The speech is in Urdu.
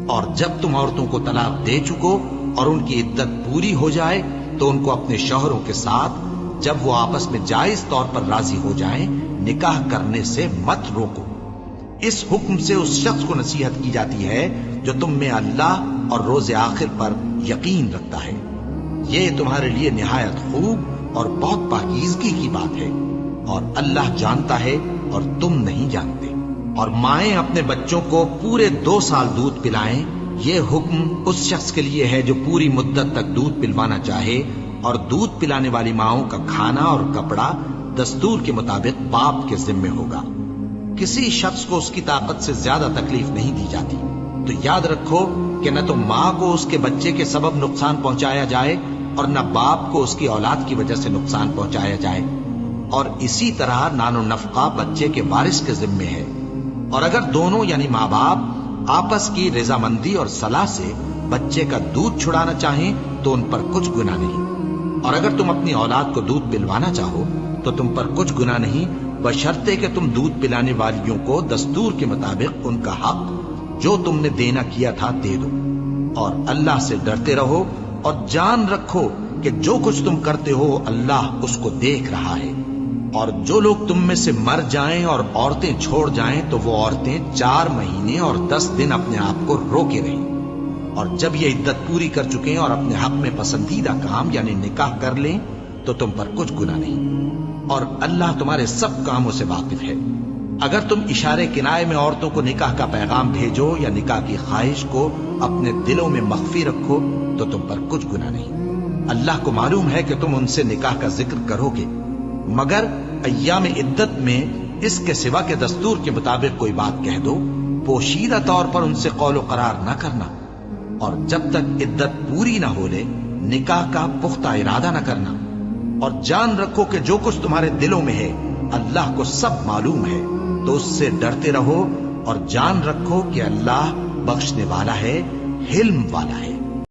اور جب تم عورتوں کو طلاق دے چکو اور ان کی عدت پوری ہو جائے تو ان کو اپنے شوہروں کے ساتھ جب وہ آپس میں جائز طور پر راضی ہو جائیں نکاح کرنے سے مت روکو۔ اس حکم سے اس شخص کو نصیحت کی جاتی ہے جو تم میں اللہ اور روز آخر پر یقین رکھتا ہے۔ یہ تمہارے لیے نہایت خوب اور بہت پاکیزگی کی بات ہے، اور اللہ جانتا ہے اور تم نہیں جانتے۔ اور مائیں اپنے بچوں کو پورے 2 سال دودھ پلائیں، یہ حکم اس شخص کے لیے ہے جو پوری مدت تک دودھ پلوانا چاہے، اور دودھ پلانے والی ماؤں کا کھانا اور کپڑا دستور کے مطابق باپ کے ذمے ہوگا۔ کسی شخص کو اس کی طاقت سے زیادہ تکلیف نہیں دی جاتی، تو یاد رکھو کہ نہ تو ماں کو اس کے بچے کے سبب نقصان پہنچایا جائے اور نہ باپ کو اس کی اولاد کی وجہ سے نقصان پہنچایا جائے، اور اسی طرح نان و نفقہ بچے کے وارث کے ذمے ہے۔ اور اگر دونوں یعنی ماں باپ آپس کی رضامندی اور صلاح سے بچے کا دودھ چھڑانا چاہیں تو ان پر کچھ گناہ نہیں، اور اگر تم اپنی اولاد کو دودھ پلوانا چاہو تو تم پر کچھ گناہ نہیں، بشرطے کہ تم دودھ پلانے والیوں کو دستور کے مطابق ان کا حق جو تم نے دینا کیا تھا دے دو۔ اور اللہ سے ڈرتے رہو اور جان رکھو کہ جو کچھ تم کرتے ہو اللہ اس کو دیکھ رہا ہے۔ اور جو لوگ تم میں سے مر جائیں اور عورتیں چھوڑ جائیں تو وہ عورتیں 4 مہینے اور 10 دن اپنے آپ کو روکے رہیں، اور جب یہ عدت پوری کر چکیں اور اپنے حق میں پسندیدہ کام یعنی نکاح کر لیں تو تم پر کچھ گناہ نہیں، اور اللہ تمہارے سب کاموں سے واقف ہے۔ اگر تم اشارے کنائے میں عورتوں کو نکاح کا پیغام بھیجو یا نکاح کی خواہش کو اپنے دلوں میں مخفی رکھو تو تم پر کچھ گناہ نہیں۔ اللہ کو معلوم ہے کہ تم ان سے نکاح کا ذکر کرو گے، مگر ایام عدت میں اس کے سوا کے دستور کے مطابق کوئی بات کہہ دو، پوشیدہ طور پر ان سے قول و قرار نہ کرنا، اور جب تک عدت پوری نہ ہو لے نکاح کا پختہ ارادہ نہ کرنا۔ اور جان رکھو کہ جو کچھ تمہارے دلوں میں ہے اللہ کو سب معلوم ہے، تو اس سے ڈرتے رہو اور جان رکھو کہ اللہ بخشنے والا ہے، حلم والا ہے۔